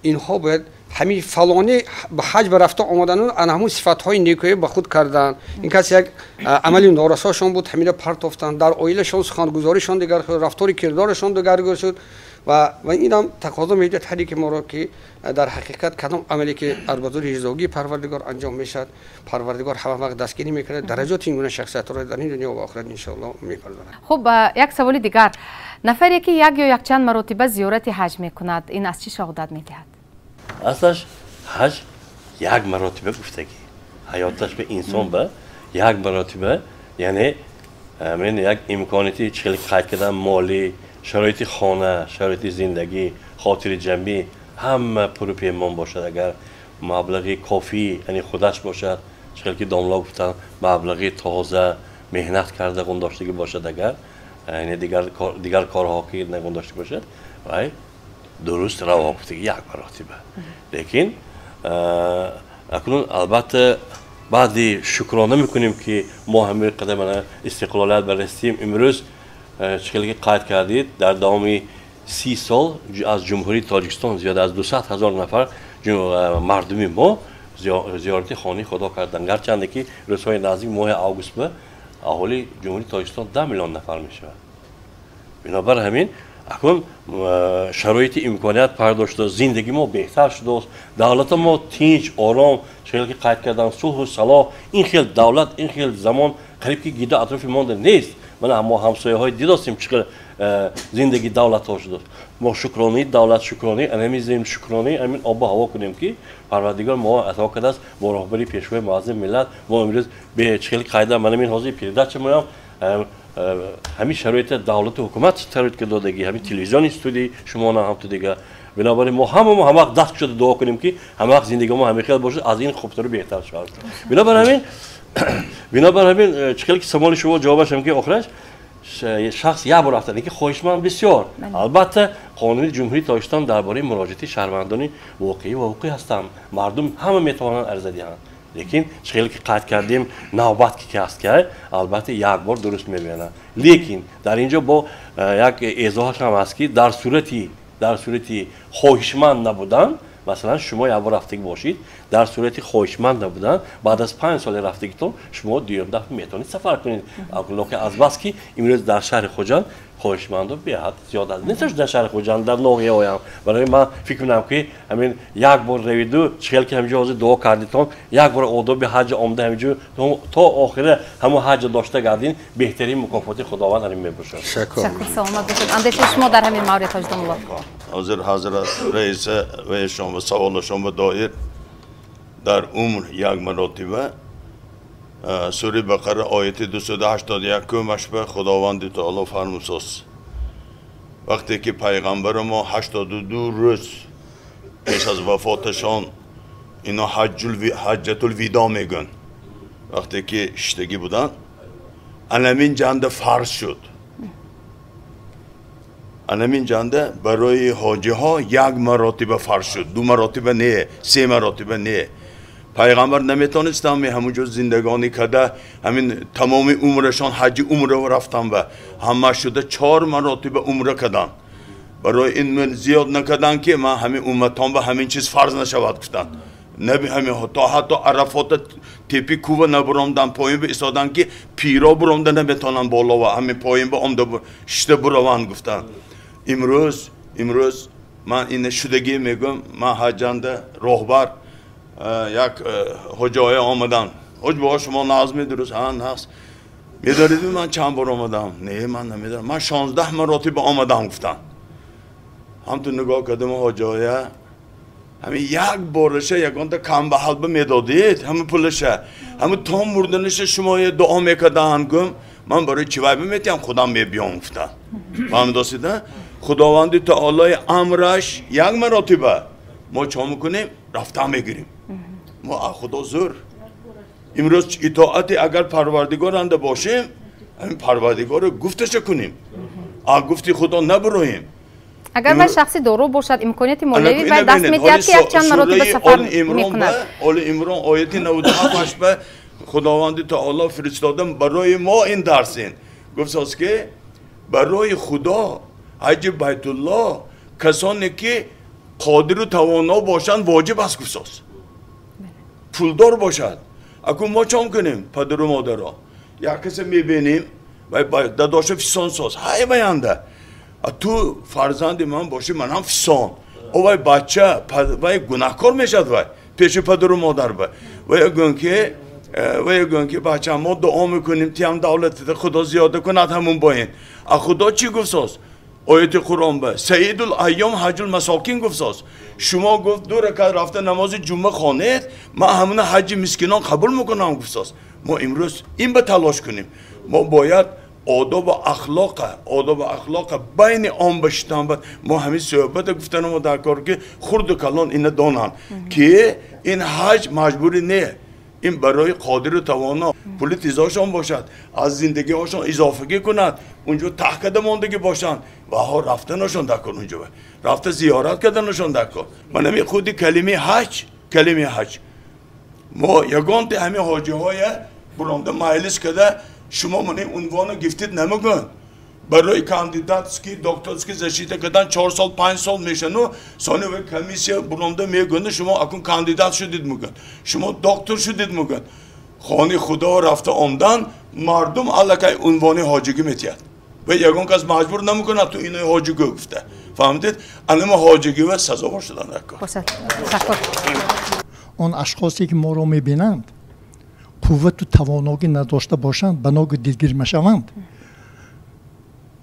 S14: اینها باید همین فلانی به حج برفته آمدن و همون صفت‌های نیکویی به خود کردن. این کسی یک عملی نارساشون بود همین پرتافتن در اویلشون سخنگزاریشون دیگر رفتار کردارشون دگرگون شد و این هم تقاضا میده تحریک ما را که در حقیقت کدام عملی که اربازور رضاگی پروردگار انجام میشد پروردگار هر وقت دستگیری میکنه درجات این گونه شخصیت را در این دنیا و آخرت ان شاء الله میپردازد.
S1: خب یک سوال دیگر، نفری که یک یا یک چند مرتبه زیارت حج میکند این از چی شهادت میدهد؟
S2: اصلش حج یک مرتبه گفتگی حیاتش به انسان به یک مرتبه یعنی من یک امکاناتی چیزی قید کردن مالی شرایط خانه شرایط زندگی خاطر جمعی همه پرو پیمان باشد. اگر مبلغی کافی یعنی خودش باشد چیزی که داملا گفتن مبلغی تازه مهنت کرده گون داشته باشد اگر یعنی دیگر کارها که نگون داشته باشد و درست روا گفتگی یک مرتبه. لیکن اکنون البته بعدی شکرانه میکنیم که ما همه قدم استقلالیت برسیم. امروز چیزی که قید کردید در دام 30 سال از جمهوری تاجیکستان زیاد از 200,000 نفر مردمی ما زیارت خانه خدا کردن. گرچند که روزهای نزدیک ماه آگوست به اهالی جمهوری تاجیکستان 10 میلیون نفر میشه. بنابر همین اکنون شرایط امکانیت پرداشته زندگی ما بهتر شده است. دولت ما تینج آرام چیزی که قید کردن صلح و صلاح این خیلی دولت این خیلی زمان قریب که گیده اطراف مانده نیست. من ما همسایه های دیدستیم چقدر زندگی دولت ها شده. ما شکرانی دولت شکرانی انمیزیم شکرانی امین آب و هوا کنیم که پروردگار ما عطا کرده است با راهبری پیشوای معظم ملت. ما امروز به چیزی قاعده من این حاضر پیاده شدم همین شرایط دولت و حکومت ترید که دادگی همین تلویزیون استودی شما نه هم تو دیگه. بنابراین ما هم دست شده دعا کنیم که هم زندگی ما همه خیلی باشه از این خوبتر و بهتر شود. بنابراین چیزی که سوال شما جوابش هم که آخرش شخص یک بار رفتن که خواهشمند بسیار البته قانون جمهوری تاجیکستان درباره مراجعه شهروندان واقعی و حقوقی هستند. مردم همه میتوانند عرضه دهند. لیکن چیزی که قید کردیم نوبت که هست که البته یک بار درست میبینه. لیکن در اینجا با یک ایضاحش هم هست که در صورتی خواهشمند نبودن مثلا شما یک بار رفتگی باشید در صورتی خواهشمند نبودن بعد از 5 سال رفتگیتون شما دوم دفعه میتونید سفر کنید که از بس که امروز در شهر خوجند خواهشمند بیاد زیاد از نیستش در شهر خوجند در ناحیه هایم برای من فکر می‌کنم که همین یک بار رویدو چهل که همینجا دعا کردیتون یک بار آداب به حج آمده همینجا تا آخر همون حج داشته گردین بهترین مکافات خداوند همین میباشد.
S1: شکر سلامت باشید. اندیشه شما در همین مورد تاجدان الله.
S11: حضرت رئیس و شما سوال شما دایر در عمر یک مرتبه سوره بقره آیت 281 مشبه خداوند تعالی فرموساست وقتی که پیغمبر ما 82 روز پیش از وفاتشان اینا حجت الوداع میگن وقتی که اشتگی بودن علمین جنده فرض شد علمین جنده برای حاجی ها یک مرتبه فرض شد 2 مرتبه نه 3 مرتبه نه پیغمبر نمیتونست همونجور زندگانی کده همین تمام عمرشان حج عمره رفتن و همه شده 4 مرتبه عمره کردن برای این من زیاد نکردن که من همین امتان به همین چیز فرض نشود گفتن نبی همین حتی عرفات تیپی کوه نبرامدن پایین به ایستادن که پیرا برامده نمیتونن بالا و همین پایین به آمده شده بروان گفتن امروز من این شدگی میگم من حجنده راهبر یک حجای آمدن حج با شما نظمی درست هست میدارید من چند بار آمدم نه من نمیدارم من 16 مرتبه آمدم گفتن هم تو نگاه کردم حجای همین یک بارشه یکان تا کم به حلبه میدادید همین پولشه همین تا مردنش شما دعا میکردن گم من برای چیوای میتیم خودم میبیام گفتن فهم داشتید خداوندی تعالی امرش یک مرتبه ما چه میکنیم رفتن میگیریم ما خدا زور امروز اطاعت اگر پروردگار انده باشیم همین پروردگار گفتش کنیم گفتی خدا نبرویم
S1: اگر من شخصی دورو باشد امکانیت مالی و دست میدهد که یک چند مرتبه سفر میکند
S11: آل عمران آیت 97 به خداوند تعالی فرستادم برای ما این درسین گفت که برای خدا حج بیت الله کسانی که قادر و توانا باشند واجب است گفت پولدار باشد اکنون ما چون کنیم پدر و مادر را یک کسی میبینیم و داداش فیسان ساز های بیانده تو فرزند من باشی من هم فیسان او بچه و گناهکار میشد و پیش پدر و مادر و یکون که بچه ما دعا میکنیم تیم دولت خدا زیاده کند همون باین خدا چی گفت ساز آیت قرآن به سید الایام حج المساکین گفت ساز شما گفت 2 رکعت رفته نماز جمعه خوانید من همون حج مسکینان قبول میکنم گفت ساز ما امروز این به تلاش کنیم ما باید آداب و اخلاق بین عام بشتن ما همین صحبت گفتن ما در کار که خرد و کلان این دانن که این حج مجبوری نه این برای قادر و توانا پولیتیزاشان باشد از زندگی هاشان اضافگی کند اونجا تحقیق ماندگی باشند و ها رفتنشان دکن اونجا رفته زیارت کردنشان دکن من همین خودی کلمه حج ما یگان تی همین حاجی های برامده مجلس کده شما من عنوان گفتید نمیگن برای کاندیدات که دکترسکی زشیده کردن 4 سال 5 سال میشن و سانی و کمیسیه برامده میگن شما اکن کاندیدات شدید میگن شما دکتر شدید میگن خانه خدا رفته آمدن مردم علاقه عنوان حاجگی میتید و یگان کس مجبور نمیکنه تو اینو حاجگی گفته فهمیدید انما حاجگی و سزاوار شدن
S12: اون اشخاصی که ما رو میبینند قوت و توانایی نداشته باشند بنا که دلگیر میشوند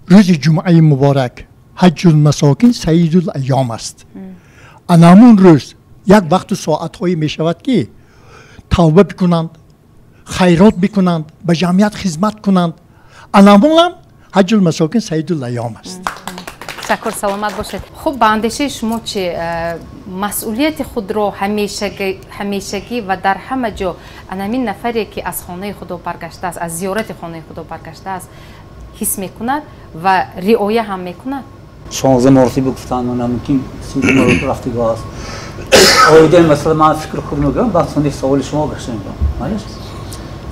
S12: روز جمعه مبارک حج المساکین سید الایام است انامون روز یک وقت و ساعت هایی می شود که توبه بکنند خیرات بکنند به جمعیت خدمت کنند انامون هم حج المساکین سید الایام است
S1: شکر سلامت باشید خب به اندیشه شما چی مسئولیت خود رو همیشگی و در همه جا همین نفری که از خانه خدا برگشته است از زیارت خانه خدا برگشته است حس میکند و رعایت هم میکند
S10: 16 مرتبه گفتن من ممکن 30 مرتبه رفتگاه است آیده مثلا من فکر خوب نگم بعد سوال سوال شما بشنوم مالیش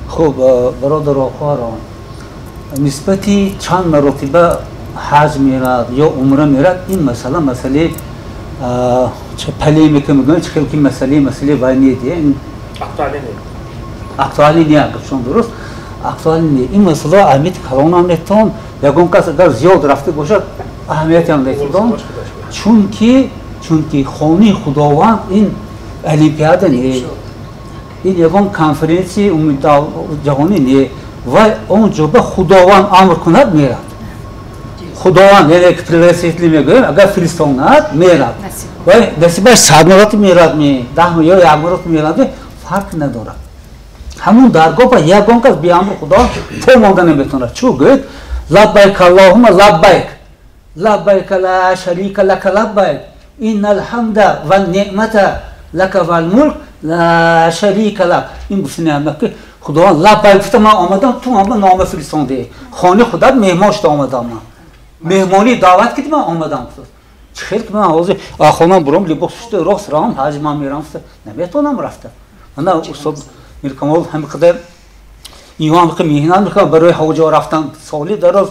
S10: خب برادر و خواهران نسبتی چند مرتبه حج میرد یا عمره میرد این مسئله چه پلیمیک میگن چه خیلی مسئله وانی دیه اکتوالی نیه گفتم درست اکتوالی نیه این مسئله اهمیت کلان هم نتون یکون کس اگر زیاد رفته باشه اهمیتی هم نتون چون که خونی خداوند این المپیاد نیه این یکون کنفرانسی جهانی نیه و اونجا به خداوند امر کند میرد خداوند یعنی که پرسیتلی میگویم اگر فرستاند میرد و نصیبش 100 مرات میرد 10 یا 1 مرات میرد فرق نداره همون درگاه با یکون کس به امر خدا تو مانده نمیتونه چون گفت لبیک اللهم لبیک لبیک لا شریک لک لبیک این الحمد و النعمت لک و الملک لا شریک لک این گفتنه که خداوند لبیک گفت من آمدم تو هم نام فرستنده خانه خدا مهمانش آمدم من مهمانی دعوت کردی من آمدم خیلی که من حاضر خانم برام لباس پوشیده راست رام حاج من میرم نمیتونم رفته من اصلا میرکم هم قدر ایوان که میهنان میکنم برای حاجا رفتن سالی دراز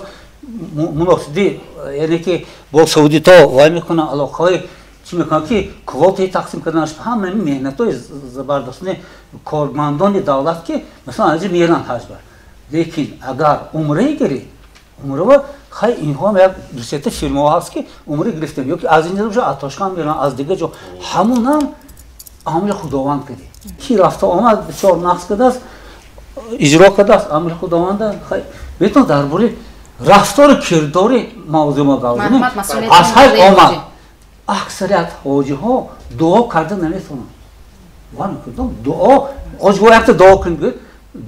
S10: مناسبی یعنی که با سعودی تا وای میکنن علاقه چی میکنن که کوتی تقسیم کردنش همه مهنتای زبردستانه کارمندان دولت که مثلا از میرن حج بر لیکن اگر عمره گیری عمره خیلی اینها هم یک دوسته فیلم ها هست که عمره گرفتن یا که از اینجا بشه آتشکن میرن از دیگه جو همون هم عمل خداوند کردی کی رفته آمد بسیار نقص کرده است اجرا کرده است عمل خداوند خیلی بیتون درباره رفتار کردار موضوع ما گفتیم از هر آمد اکثریت حاجی ها دعا کرده نمیتونن وان کردم دعا آج وقت دعا کنید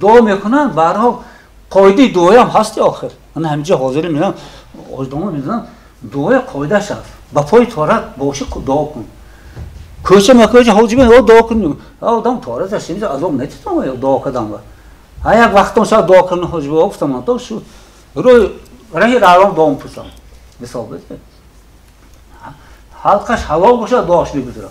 S10: دعا میکنن برای قاعده دعای هم هستی آخر من همینجا حاضر میرم آجدام میدونم دعای قاعده شد با پای تارت باشه دعا کن کوچه مکوچه حاجی من دعا کنیم آدم تارت شنید از اون نتیتم دعا کردم و یک وقتا شاید دعا کنه حاجی با گفتم تو شد روی راه راه دام پوشم مثال بده حلقش حلال باشه دعاش میگذره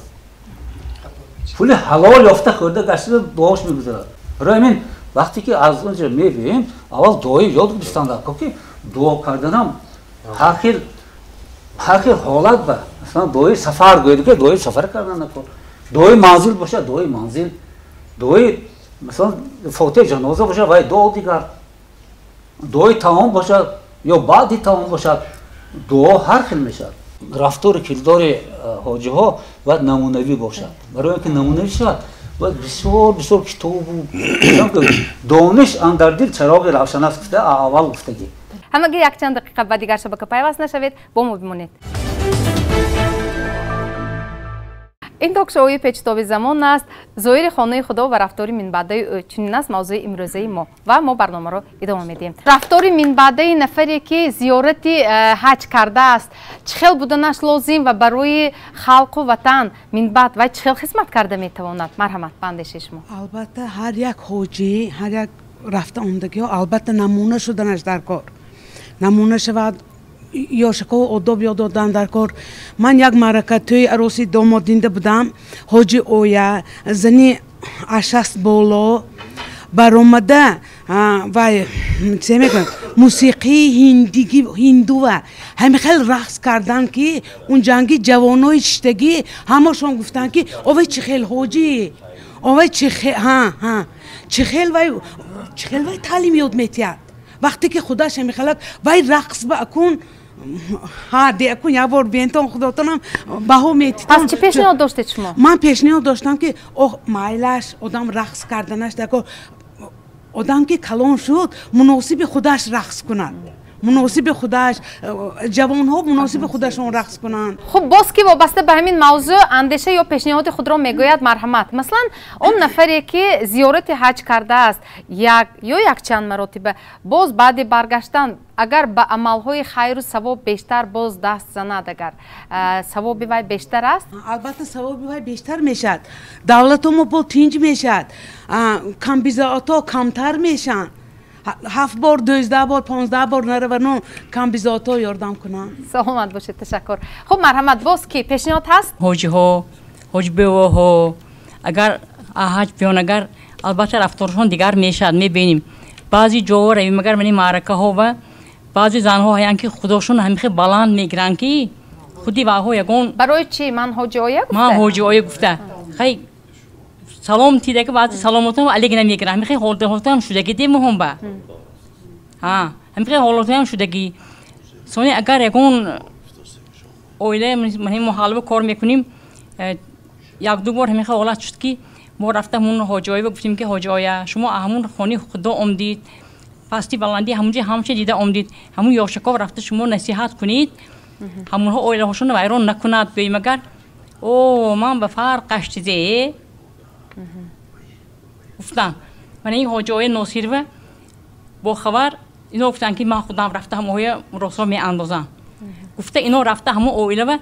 S10: پول حلال یافته خورده گشته دعاش میگذره برای من وقتی که از اونجا میبینیم اول دعای یاد بستند که دعا کردنم هر خیل حالت با مثلا دعای سفر گوید که دعای سفر کردن نکن دعای منزل باشه دعای منزل دعای مثلا فوت جنازه باشه و دعا دیگر دعای تمام باشه یا بعدی تمام باشه دعا هر خیل میشه رفتار کردار حاجی ها باید نمونوی باشد برای اینکه نمونوی شد باید بسیار کتاب و دانش اندر دل چراغ روشن است گفته اول گفتگی
S1: همگی یک چند دقیقه بعد دیگر شبکه پیوست نشوید با ما بمونید. این تاک شوی پیچتابی زمان است ظاهر خانه خدا و رفتار منبعده چنین است موضوع امروزی ما و ما برنامه رو ادامه میدیم. رفتار منبعده نفری که زیارتی حج کرده است چخیل بودنش لازم و برای خلق و وطن منبعد و چخیل خدمت کرده میتواند مرحمت بندش شما.
S13: البته هر یک حاجی هر یک رفته آمدگی ها البته نمونه شدنش در کار نمونه شود یا شکو ادب یاد دادن در کار من یک معرکه توی عروسی داماد دینده بودم حاجی اویا زنی اشست بالا برآمده و چه میگن موسیقی هندو و همه خیلی رقص کردن که اون جنگی جوانای شتگی همشون گفتن که اوه چه خیلی حاجی اوه چه خیلی چه خیلی وای تعلیم یاد میتید وقتی که خودش میخواد وای رقص بکن دی اکن یا بار بینتون خودتونم بهو میتیتون
S1: از چه پیشنهاد داشتید شما؟
S13: من پیشنهاد داشتم که مایلش آدم رقص کردنش دکو آدم که کلان شد مناسب خودش رقص کند مناسب خودش جوان ها مناسب خودشون رقص کنن.
S1: خب باز که وابسته به همین موضوع اندیشه یا پیشنهاد خود را میگوید مرحمت مثلا اون نفری که زیارت حج کرده است یک چند مرتبه باز بعد برگشتن اگر به عملهای خیر و ثواب بیشتر باز دست زند اگر ثواب وای بیشتر است
S13: البته ثواب وای بیشتر میشد دولت ما با تینج میشد کم بیزاتا کمتر میشن 7 بار 12 بار 15 بار نره ورنو کم بیزاتا یاردم کنن.
S1: سلامت باشید تشکر. خب مرحمت باز کی پیشنهاد هست؟
S15: حاجی ها حاج بیوه ها اگر حج بیان اگر البته رفتارشون دیگر میشد میبینیم بعضی جاها رویم مگر منی معرکه ها و بعضی زن ها هستند که خودشون همیشه بلند میگیرن که خودی واهو یگون
S1: برای چی من حاجی آیا گفته
S15: من حاجی آیا گفته خیلی سلام تیده که بعضی سلامتون علیک نمیگیره همی خیلی حالتون شدگی دی مهم با ها همی خیلی حالتون شدگی سونی اگر یگون اویله من محالبه کار میکنیم یک دو بار همی خیلی حالت شد که ما رفته همون حاجی آیا گفتیم که حاجی آیا شما همون خانی خدا آمدید فاستی بلندی همونجا همچه دیده آمدید همون یاشکا رفته شما نصیحت کنید همونها اویله هاشون ویران نکند بیم اگر او من به فرقش دیده گفتم من این حاجی آیا ناصیروه با خبر اینا گفتن که من خودم رفته همون های رسول می اندازم گفته اینا رفته همون اویله و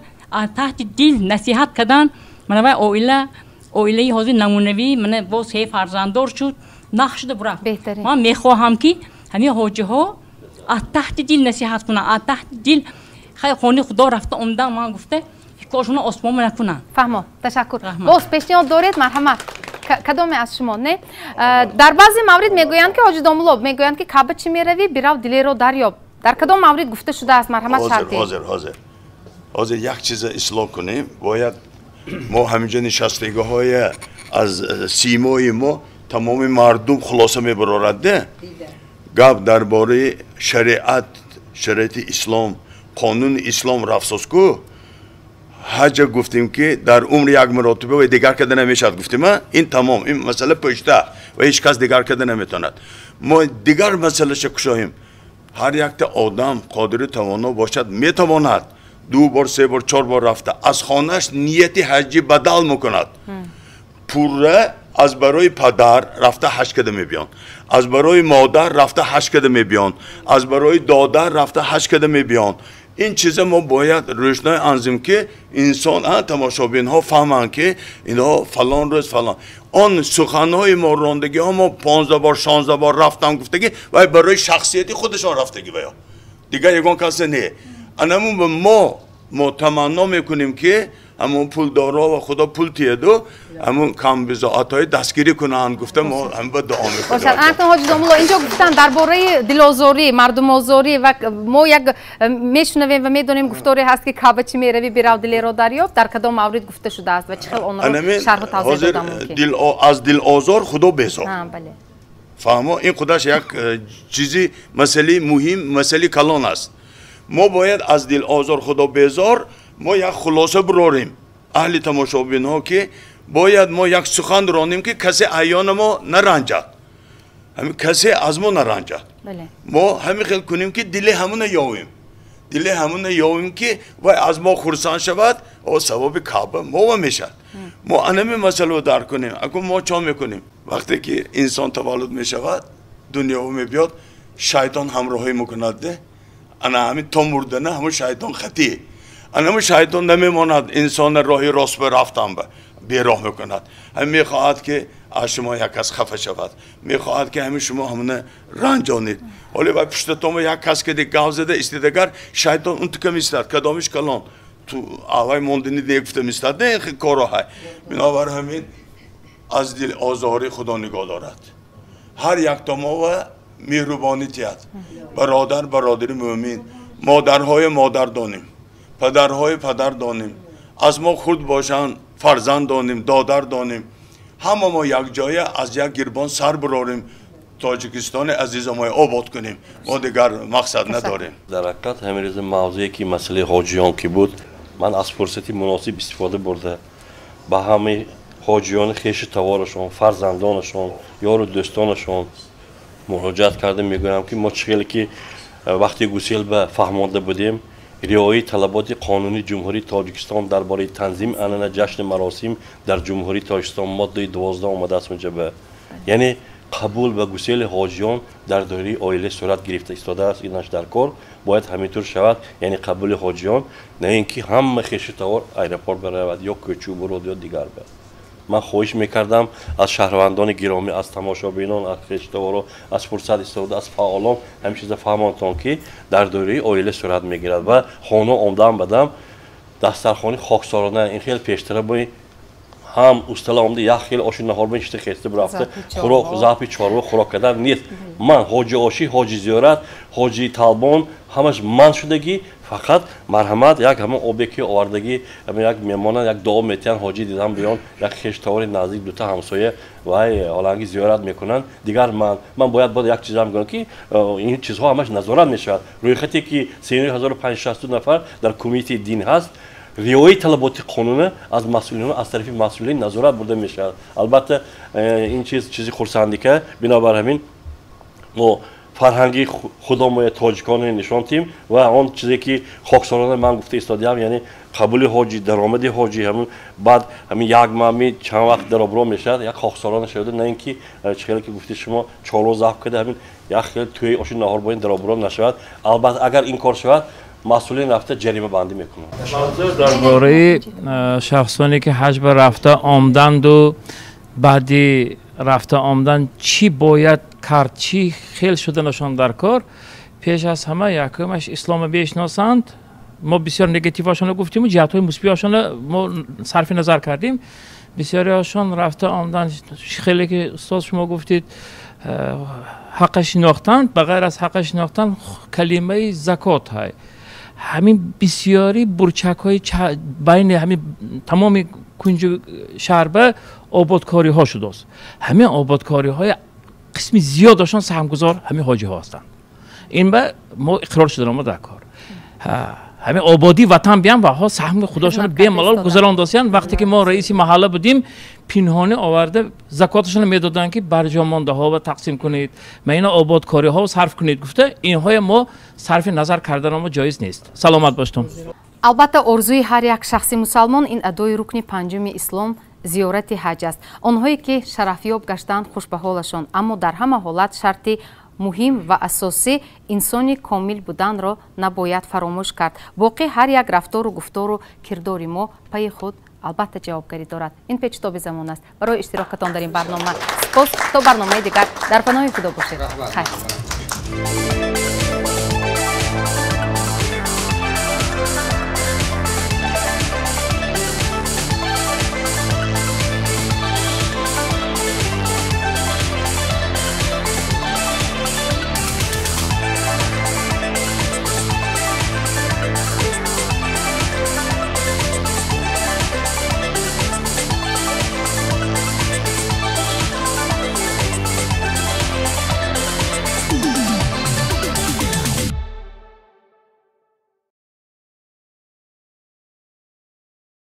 S15: تحت دل نصیحت کردن من و اویله حاضر نمونوی من با 3 فرزنددار شد نخشده برفت
S1: بهتره
S15: من میخواهم که همین حاجی ها تحت دل نصیحت کنن تحت دل خیلی خانه خدا رفته اومدن من گفته کارشون آسمان نکنن
S1: فهمم تشکر باز پیشنهاد دارید مرحمت کدام از شما نه در بعضی مورد میگویند که حاجی داملو میگویند که کعبه چی میروی برو دلی رو دریاب در کدام مورد گفته شده است مرحمت شرطی
S11: حاضر یک چیز اصلاح کنیم باید ما همینجا نشستگی های از سیمای ما تمام مردم خلاصه میبرارد گپ درباره شریعت اسلام قانون اسلام رفسوس کو حاجه گفتیم که در عمر یک مرتبه و دیگر کده نمیشد گفتیم این تمام این مسئله پشته و هیچ کس دیگر کده نمیتوند ما دیگر مسئله شکشاهیم هر یک تا آدم قادر توانا باشد میتواند 2 بار 3 بار 4 بار رفته از خانهش نیت حجی بدل میکند پوره از برای پدر رفته حج کده میبیان از برای مادر رفته حج کده میبیان از برای دادر رفته حج کده میبیان این چیزا ما باید روشنای انزیم که انسان تماشابین ها فهمن که اینا فلان روز فلان آن سخنهای ما راندگی ها ما 15 بار 16 بار رفتم گفتگی و برای شخصیتی خودشان رفتگی بیا دیگه یگان کسی نه انمون ما تمنا میکنیم که همون پول دارا و خدا پول تیدو همون کم بزاعتهای دستگیری کنن گفته ما هم با دعا میکنیم
S1: باشد انتون حاجی داملو اینجا گفتن درباره دلازوری مردم آزاری و ما یک میشنویم و میدونیم گفتاری هست که کعبه چی میروی برو دلی رو دریاب در کدام مورد گفته شده است و چه خیلی اون رو شرح و توضیح دادم ممکن
S11: از دل آزار خدا بیزار
S1: بله
S11: فهمو این خودش یک چیزی مسئله مهم مسئله کلان است ما باید از دل آزار خدا بیزار ما یک خلاصه براریم اهل تماشابین ها که باید ما یک سخن رانیم که کسی عیان ما نرنجد همین کسی از ما نرنجد ما همین خیلی کنیم که دل همون یاویم که وای از ما خرسان شود و ثواب کعبه ما میشد ما انمی مسئله رو درک کنیم اگه ما چا میکنیم وقتی که انسان تولد میشود دنیا می بیاد شیطان همراهی میکند انا همین تو مردنه همون شیطان خطیه همون شیطان نمیماند انسان راهی راست برفتن به راه میکند هم میخواهد که از شما یک کس خفه شود میخواهد که همین شما همونه رنجانید ولی باید پشتتون یک کس که دیگه گاو زده استیدگر شیطان اون تکه میستد کدامش کلان تو آوای موندنی دیگه گفته میستد نه این کارا های بنابر همین از دل آزاری خدا نگاه دارد هر یک تا ما و مهربانی تیاد برادری مومن مادرهای مادر دانیم پدرهای پدر دانیم از ما خود باشن فرزند دانیم دادر دانیم همه ما یک جای از یک گربان سر براریم تاجیکستان عزیز ما آباد کنیم ما دیگر مقصد نداریم
S2: در حقیقت همین موضوعی که مسئله حاجیان که بود من از فرصتی مناسب استفاده برده با همه حاجیان خویش توارشون فرزندانشون یار و دوستانشون مراجعت کرده میگویم که ما چخیلی که وقتی گسیل به فهمانده بودیم رعایت طلبات قانونی جمهوری تاجیکستان درباره تنظیم علنا جشن مراسم در جمهوری تاجیکستان ماده 12 آمده است اونجا یعنی قبول و گسیل حاجیان در دایره عائله صورت گرفته ایستاده است اینش در کار باید همینطور شود یعنی قبول حاجیان نه اینکه همه خویش توار ایرپورت برود یا کوچو برود یا دیگر برود من خواهش میکردم از شهروندان گرامی از تماشابینان از خویشتوارا از فرصت استفاده از فعالان همین چیزا فهماندن که در دوره عائله صورت میگیرد و خانه آمدن بدم دسترخوانی خاکسارانه این خیلی پیشتر باید هم اصطلاح آمده یک خیلی آشی نهار بین چیزی خیسته برفته خوراک زاپی چارو خوراک کردن نیست من حاجی آشی حاجی زیارت حاجی طالبان ҳамаш манъ шудагӣ фақат марҳамат як ҳамон обе ки овардагӣ як меҳмонан як дуо метиҳанд ҳоҷӣ дидам биён як хештовари наздик дута ҳамсоя вай ҳоланги зиёрат мекунанд дигар ман бояд як чизам гӯям ки ин чизҳо ҳамаш назорат мешавад рӯйхате ки 39560 нафар дар кумитаи дин ҳаст риояи талаботи қонуна аз масъулин аз тарафи масъулин назорат бурда мешавад албатта ин чизи хурсандика бинобар ҳамин мо фарҳанги худомои тоҷикони нишон тим ва он чизе ки хоксорона ман гуфта истодиам яъне қабули ҳоҷӣ даромади ҳоҷӣ ҳамин баъд ҳамин як маҳми чанд вақт даробро мешавад як хоксорона шуда на ин ки хеле ки гуфти шумо чоло зафт када ҳамин як хеле тӯи оши наҳорбоин даробро нашавад албатта агар ин кор шавад масъулин рафта ҷарима бандӣ мекунанд
S9: дар бораи шахсоне ки ҳаҷ ба рафта омданду баъди рафта омдан чӣ бояд кард чӣ хел шуданашон дар кор пеш аз ҳама якумаш ислома бешиносанд мо бисёр негативашонро гуфтиму ҷиҳатҳои мусбиашонро мо сарфи назар кардем бисёриашон рафта омдан хеле ки устоз шумо гуфтид ҳаққа шинохтанд ба ғайр аз ҳаққа шинохтан калимаи закот ҳай ҳамин бисёри бурчакҳои байни ҳамин тамоми кунҷи шаҳрба ободкориҳо шудааст ҳамин ободкориҳои қисми зиёдашон саҳмгузор ҳамин ҳоҷиҳо ҳастанд ин ба мо иқрор шудаем мо дар кор ҳамин ободӣ ватан биям ваҳо саҳми худошонро бемалол гузарондосиянд вақте ки мо раиси маҳалла будем пинҳонӣ оварда закоташонро медоданд ки барҷомондаҳоро тақсим кунед маина ободкориҳо сарф кунед гуфта инҳоя мо сарфи назар карданомо ҷоиз нест саломат боштум
S1: албатта орзуи ҳар як шахси мусалмон ин адои рукни панҷуми ислом зиёрати ҳаҷ аст онҳое ки шарафёб гаштанд хушбаҳолашон аммо дар ҳама ҳолат шарти муҳим ва асосӣ инсони комил буданро набояд фаромӯш кард боқӣ ҳар як рафтору гуфтору кирдори мо пайи худ албатта ҷавобгарӣ дорад ин печтоби замон аст барои иштирокатон дар ин барнома сипос то барномаи дигар дар паноҳи худо бошед хайр